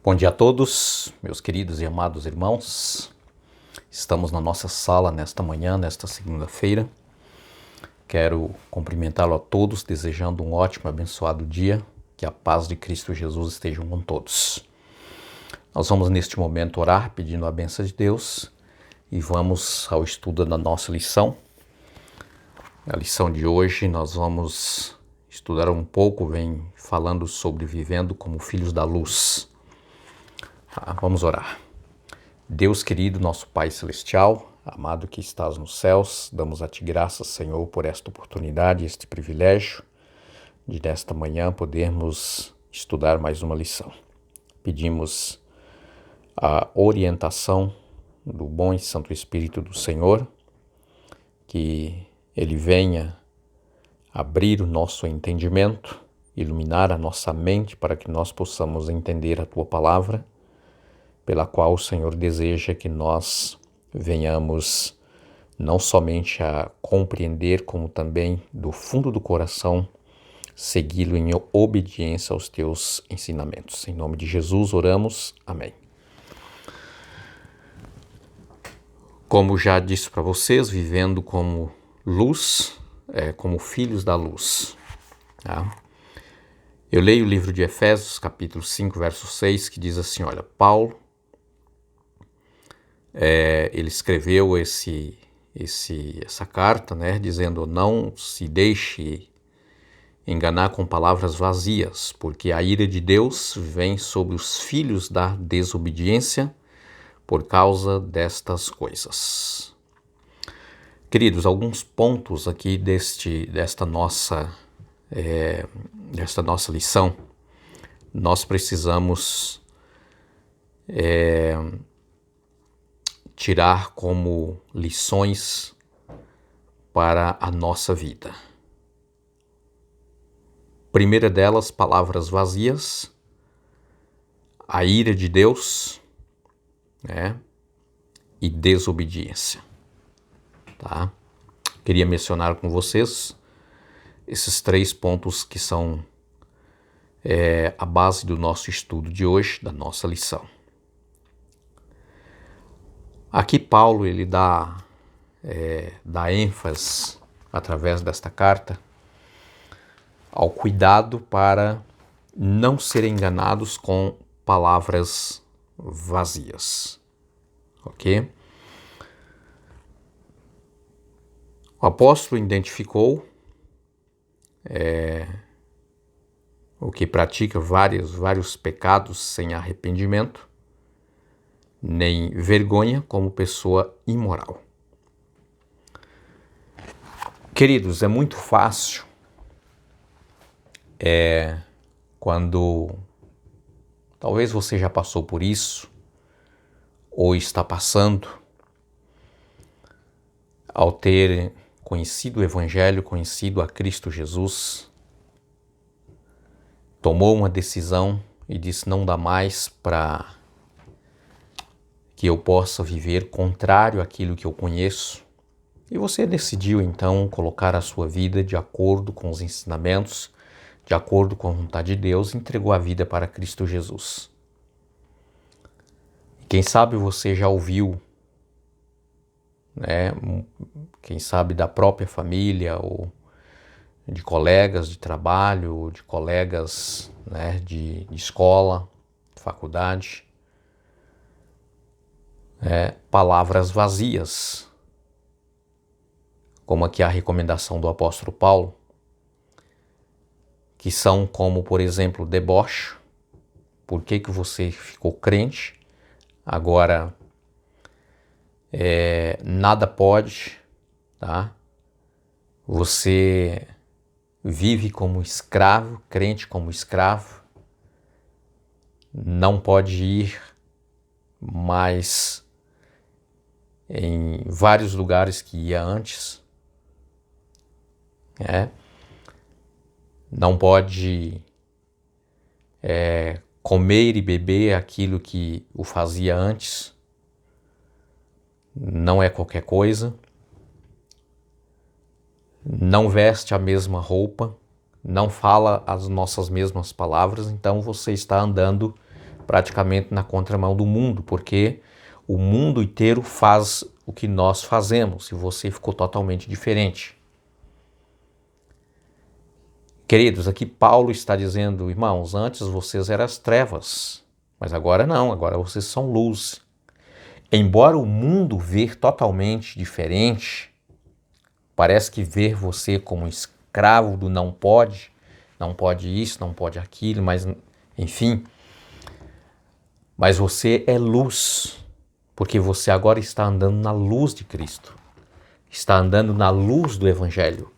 Bom dia a todos, meus queridos e amados irmãos. Estamos na nossa sala nesta manhã, nesta segunda-feira. Quero cumprimentá-lo a todos, desejando um ótimo e abençoado dia. Que a paz de Cristo Jesus esteja com todos. Nós vamos neste momento orar pedindo a bênção de Deus e vamos ao estudo da nossa lição. A lição de hoje nós vamos estudar um pouco, vem falando sobre vivendo como filhos da luz. Vamos orar. Deus querido, nosso Pai Celestial, amado que estás nos céus, damos a Ti graças, Senhor, por esta oportunidade, este privilégio de nesta manhã podermos estudar mais uma lição. Pedimos a orientação do bom e santo Espírito do Senhor, que Ele venha abrir o nosso entendimento, iluminar a nossa mente para que nós possamos entender a Tua palavra, pela qual o Senhor deseja que nós venhamos não somente a compreender, como também do fundo do coração segui-lo em obediência aos teus ensinamentos. Em nome de Jesus oramos. Amém. Como já disse para vocês, vivendo como luz, como filhos da luz. Tá? Eu leio o livro de Efésios, capítulo 5, verso 6, que diz assim, olha, Paulo, ele escreveu essa carta, né, dizendo, não se deixe enganar com palavras vazias, porque a ira de Deus vem sobre os filhos da desobediência por causa destas coisas. Queridos, alguns pontos aqui desta nossa lição, nós precisamos tirar como lições para a nossa vida. Primeira delas, palavras vazias, a ira de Deus, né, e desobediência. Tá? Queria mencionar com vocês esses 3 pontos que são a base do nosso estudo de hoje, da nossa lição. Aqui Paulo ele dá ênfase, através desta carta, ao cuidado para não serem enganados com palavras vazias. Ok? O apóstolo identificou o que pratica vários pecados sem arrependimento, nem vergonha como pessoa imoral. Queridos, é muito fácil quando talvez você já passou por isso ou está passando, ao ter conhecido o Evangelho, conhecido a Cristo Jesus, tomou uma decisão e disse, não dá mais para que eu possa viver contrário àquilo que eu conheço. E você decidiu então colocar a sua vida de acordo com os ensinamentos, de acordo com a vontade de Deus, entregou a vida para Cristo Jesus. Quem sabe você já ouviu, né, quem sabe da própria família, ou de colegas de trabalho, ou de colegas, né, de escola, de faculdade, palavras vazias, como aqui a recomendação do apóstolo Paulo, que são como, por exemplo, deboche. Por que você ficou crente? Agora, nada pode, tá? Você vive como escravo, crente como escravo, não pode ir mais em vários lugares que ia antes, não pode comer e beber aquilo que o fazia antes, não é qualquer coisa, não veste a mesma roupa, não fala as nossas mesmas palavras, então você está andando praticamente na contramão do mundo, porque o mundo inteiro faz o que nós fazemos e você ficou totalmente diferente. Queridos, aqui Paulo está dizendo, irmãos, antes vocês eram as trevas, mas agora não, agora vocês são luz. Embora o mundo ver totalmente diferente, parece que ver você como escravo do não pode isso, não pode aquilo, mas enfim. Mas você é luz, porque você agora está andando na luz de Cristo. Está andando na luz do Evangelho,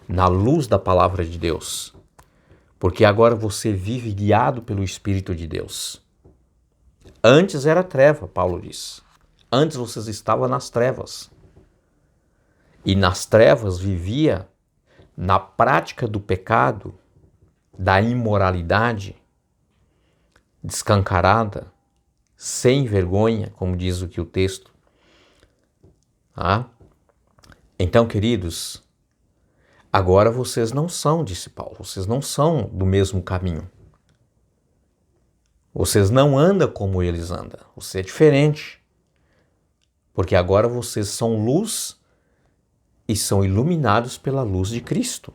na luz da Palavra de Deus. Porque agora você vive guiado pelo Espírito de Deus. Antes era treva, Paulo diz. Antes vocês estavam nas trevas. E nas trevas vivia na prática do pecado, da imoralidade, descancarada, sem vergonha, como diz o que o texto. Então, queridos, agora vocês não são, disse Paulo, vocês não são do mesmo caminho. Vocês não andam como eles andam, você é diferente. Porque agora vocês são luz e são iluminados pela luz de Cristo.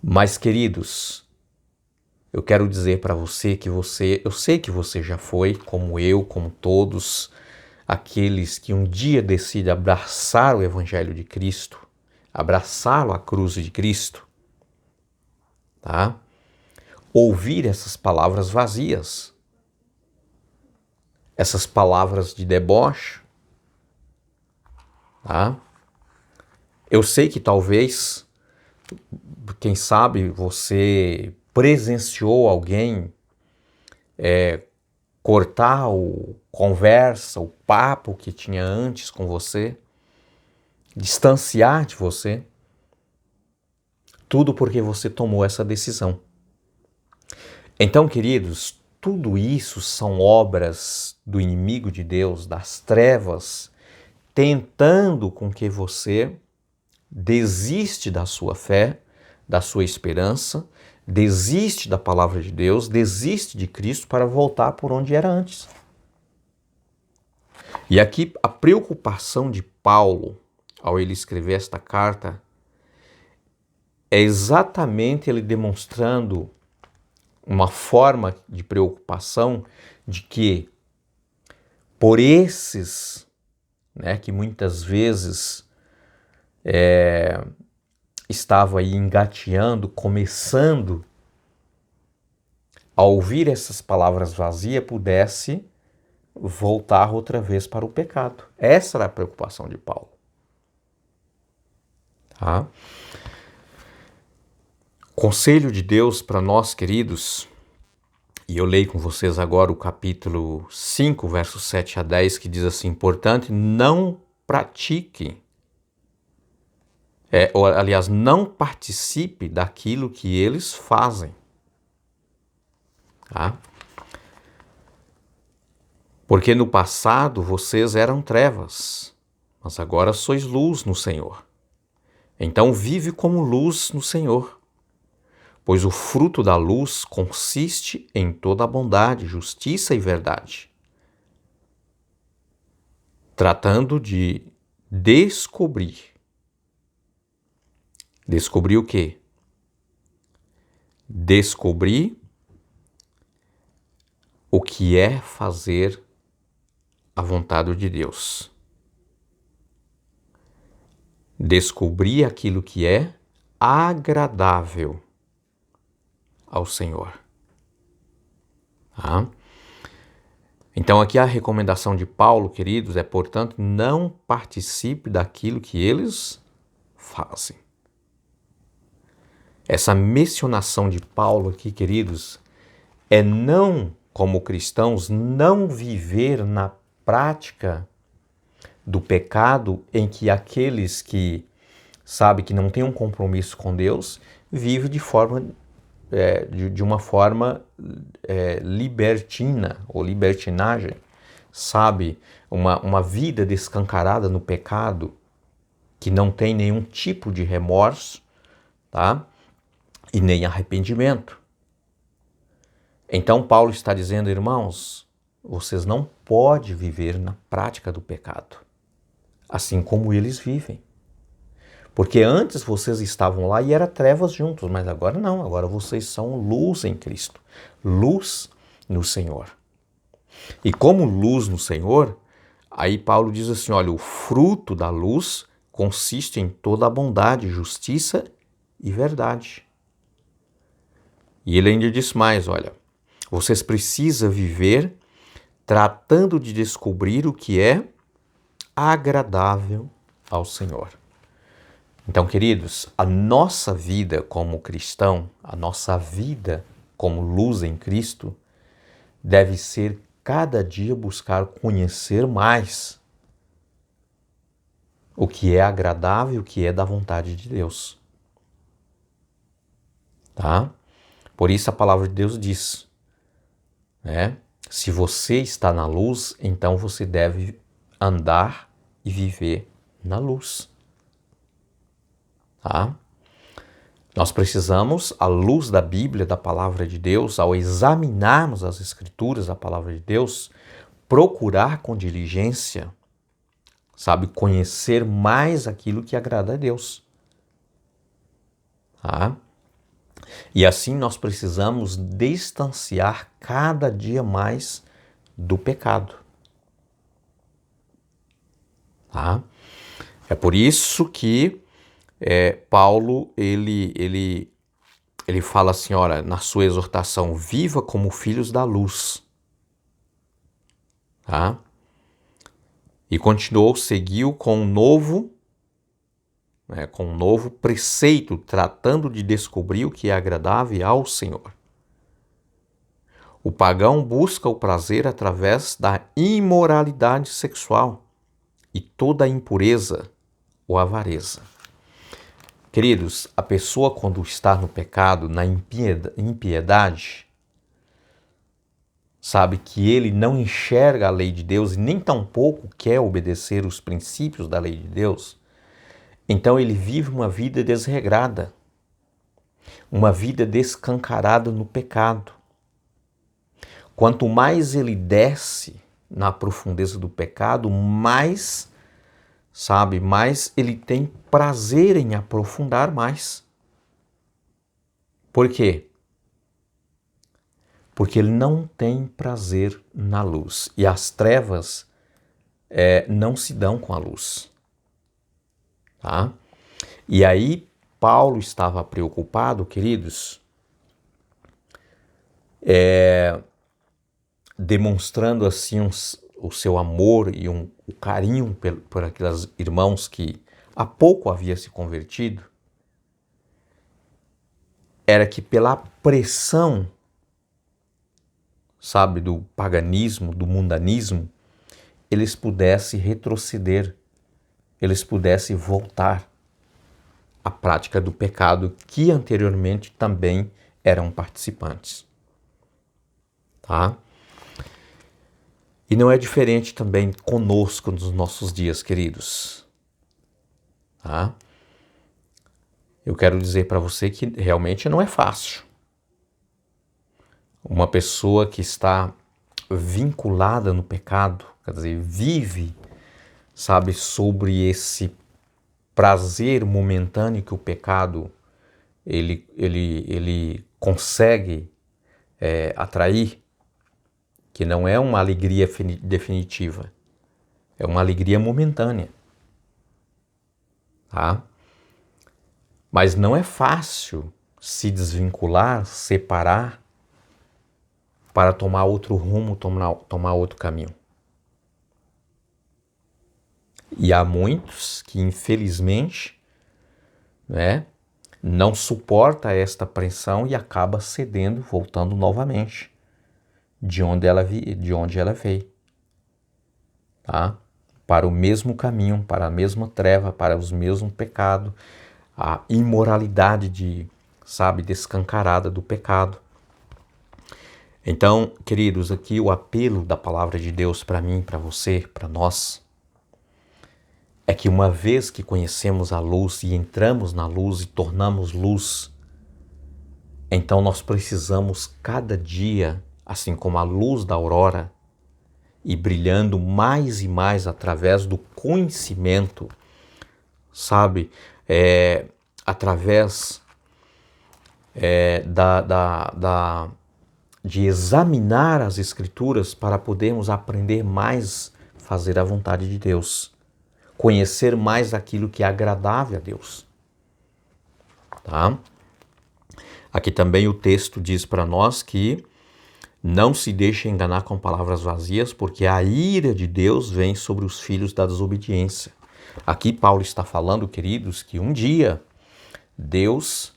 Mas, queridos, eu quero dizer para você que eu sei que você já foi, como eu, como todos, aqueles que um dia decidem abraçar o Evangelho de Cristo, abraçá-lo à cruz de Cristo, tá? Ouvir essas palavras vazias, essas palavras de deboche, tá? Eu sei que talvez, quem sabe, você presenciou alguém cortar o conversa, o papo que tinha antes com você, distanciar de você, tudo porque você tomou essa decisão. Então, queridos, tudo isso são obras do inimigo de Deus, das trevas, tentando com que você desiste da sua fé, da sua esperança, desiste da palavra de Deus, desiste de Cristo para voltar por onde era antes. E aqui a preocupação de Paulo, ao ele escrever esta carta, é exatamente ele demonstrando uma forma de preocupação de que por esses, que muitas vezes estavam aí engateando, começando a ouvir essas palavras vazias, pudesse voltar outra vez para o pecado. Essa era a preocupação de Paulo. Tá? Conselho de Deus para nós, queridos, e eu leio com vocês agora o capítulo 5, versos 7 a 10, que diz assim: portanto, não pratique, não participe daquilo que eles fazem. Tá? Porque no passado vocês eram trevas, mas agora sois luz no Senhor. Então vive como luz no Senhor. Pois o fruto da luz consiste em toda a bondade, justiça e verdade, tratando de descobrir. Descobrir o quê? Descobrir o que é fazer a vontade de Deus. Descobrir aquilo que é agradável ao Senhor. Tá? Então aqui a recomendação de Paulo, queridos, é, portanto, não participe daquilo que eles fazem. Essa mencionação de Paulo aqui, queridos, é não, como cristãos, não viver na prática do pecado em que aqueles que sabem que não têm um compromisso com Deus vivem de uma forma libertina ou libertinagem, sabe? Uma vida descancarada no pecado, que não tem nenhum tipo de remorso, tá? E nem arrependimento. Então Paulo está dizendo, irmãos, vocês não podem viver na prática do pecado, assim como eles vivem. Porque antes vocês estavam lá e eram trevas juntos, mas agora não, agora vocês são luz em Cristo, luz no Senhor. E como luz no Senhor, aí Paulo diz assim, olha, o fruto da luz consiste em toda a bondade, justiça e verdade. E ele ainda diz mais, olha, vocês precisam viver tratando de descobrir o que é agradável ao Senhor. Então, queridos, a nossa vida como cristão, a nossa vida como luz em Cristo, deve ser cada dia buscar conhecer mais o que é agradável, o que é da vontade de Deus. Tá? Por isso a palavra de Deus diz, né? Se você está na luz, então você deve andar e viver na luz. Tá? Nós precisamos, à luz da Bíblia, da palavra de Deus, ao examinarmos as Escrituras, a palavra de Deus, procurar com diligência, sabe, conhecer mais aquilo que agrada a Deus. Tá? E assim nós precisamos distanciar cada dia mais do pecado. Tá? É por isso que Paulo ele fala assim, olha, na sua exortação, viva como filhos da luz. Tá? E continuou, seguiu com um novo preceito, tratando de descobrir o que é agradável ao Senhor. O pagão busca o prazer através da imoralidade sexual e toda a impureza ou avareza. Queridos, a pessoa quando está no pecado, na impiedade, sabe que ele não enxerga a lei de Deus e nem tampouco quer obedecer os princípios da lei de Deus, então ele vive uma vida desregrada, uma vida descancarada no pecado. Quanto mais ele desce na profundeza do pecado, mais ele tem prazer em aprofundar mais. Por quê? Porque ele não tem prazer na luz. E as trevas não se dão com a luz. Tá? E aí, Paulo estava preocupado, queridos, demonstrando assim o seu amor e o carinho por aqueles irmãos que há pouco havia se convertido, era que pela pressão, sabe, do paganismo, do mundanismo, eles pudessem retroceder, eles pudessem voltar à prática do pecado que anteriormente também eram participantes. Tá? E não é diferente também conosco nos nossos dias, queridos. Tá? Eu quero dizer para você que realmente não é fácil. Uma pessoa que está vinculada no pecado, quer dizer, vive, sabe, sobre esse prazer momentâneo que o pecado ele consegue atrair, que não é uma alegria definitiva, é uma alegria momentânea, tá? Mas não é fácil se desvincular, separar, para tomar outro rumo, tomar outro caminho. E há muitos que, infelizmente, não suporta esta pressão e acaba cedendo, voltando novamente de onde ela veio, tá? Para o mesmo caminho, para a mesma treva, para os mesmos pecados, a imoralidade descancarada do pecado. Então, queridos, aqui o apelo da palavra de Deus para mim, para você, para nós, é que uma vez que conhecemos a luz e entramos na luz e tornamos luz, Então nós precisamos cada dia, assim como a luz da aurora, ir brilhando mais e mais através do conhecimento, sabe? Através de examinar as Escrituras para podermos aprender mais, fazer a vontade de Deus, conhecer mais aquilo que é agradável a Deus. Tá? Aqui também o texto diz para nós que não se deixe enganar com palavras vazias, porque a ira de Deus vem sobre os filhos da desobediência. Aqui Paulo está falando, queridos, que um dia Deus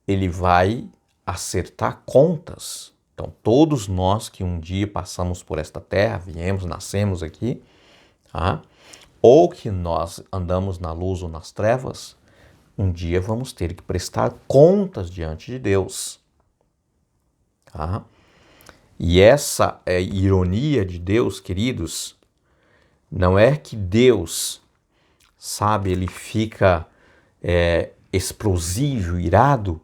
ele vai acertar contas. Então todos nós que um dia passamos por esta terra, viemos, nascemos aqui, tá? Ou que nós andamos na luz ou nas trevas, um dia vamos ter que prestar contas diante de Deus. Tá? E essa ironia de Deus, queridos, não é que Deus, sabe, ele fica explosivo, irado,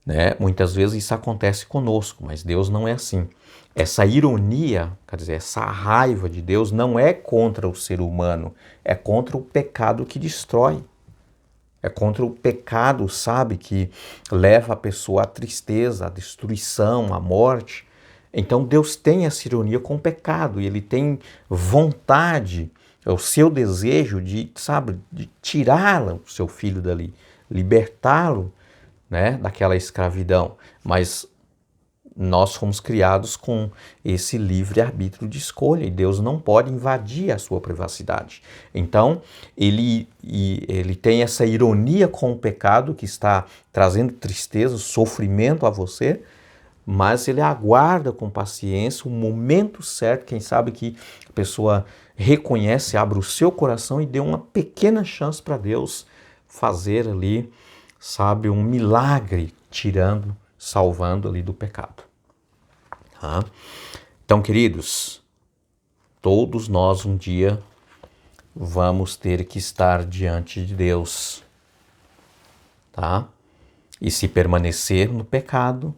né? Muitas vezes isso acontece conosco, mas Deus não é assim. Essa ironia, quer dizer, essa raiva de Deus não é contra o ser humano, é contra o pecado que destrói. É contra o pecado, sabe, que leva a pessoa à tristeza, à destruição, à morte. Então Deus tem essa ironia com o pecado e Ele tem vontade, é o seu desejo de, sabe, de tirar o seu filho dali, libertá-lo, né, daquela escravidão. Mas nós fomos criados com esse livre-arbítrio de escolha e Deus não pode invadir a sua privacidade. Então, ele tem essa ironia com o pecado que está trazendo tristeza, sofrimento a você, mas ele aguarda com paciência o momento certo, quem sabe que a pessoa reconhece, abre o seu coração e dê uma pequena chance para Deus fazer ali, sabe, um milagre, tirando, salvando ali do pecado. Tá? Então, queridos, todos nós um dia vamos ter que estar diante de Deus, tá? E se permanecer no pecado,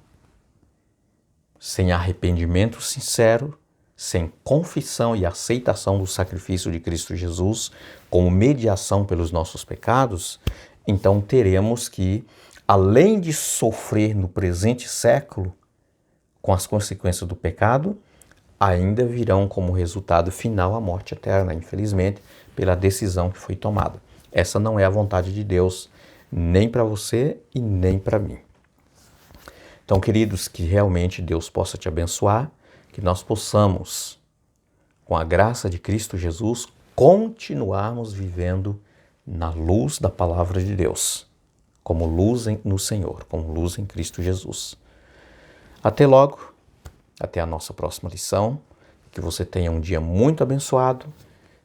sem arrependimento sincero, sem confissão e aceitação do sacrifício de Cristo Jesus como mediação pelos nossos pecados, então teremos que, além de sofrer no presente século, com as consequências do pecado, ainda virão como resultado final a morte eterna, infelizmente, pela decisão que foi tomada. Essa não é a vontade de Deus, nem para você e nem para mim. Então, queridos, que realmente Deus possa te abençoar, que nós possamos, com a graça de Cristo Jesus, continuarmos vivendo na luz da palavra de Deus, como luz no Senhor, como luz em Cristo Jesus. Até logo, até a nossa próxima lição, que você tenha um dia muito abençoado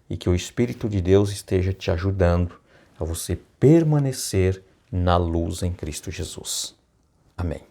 e que o Espírito de Deus esteja te ajudando a você permanecer na luz em Cristo Jesus. Amém.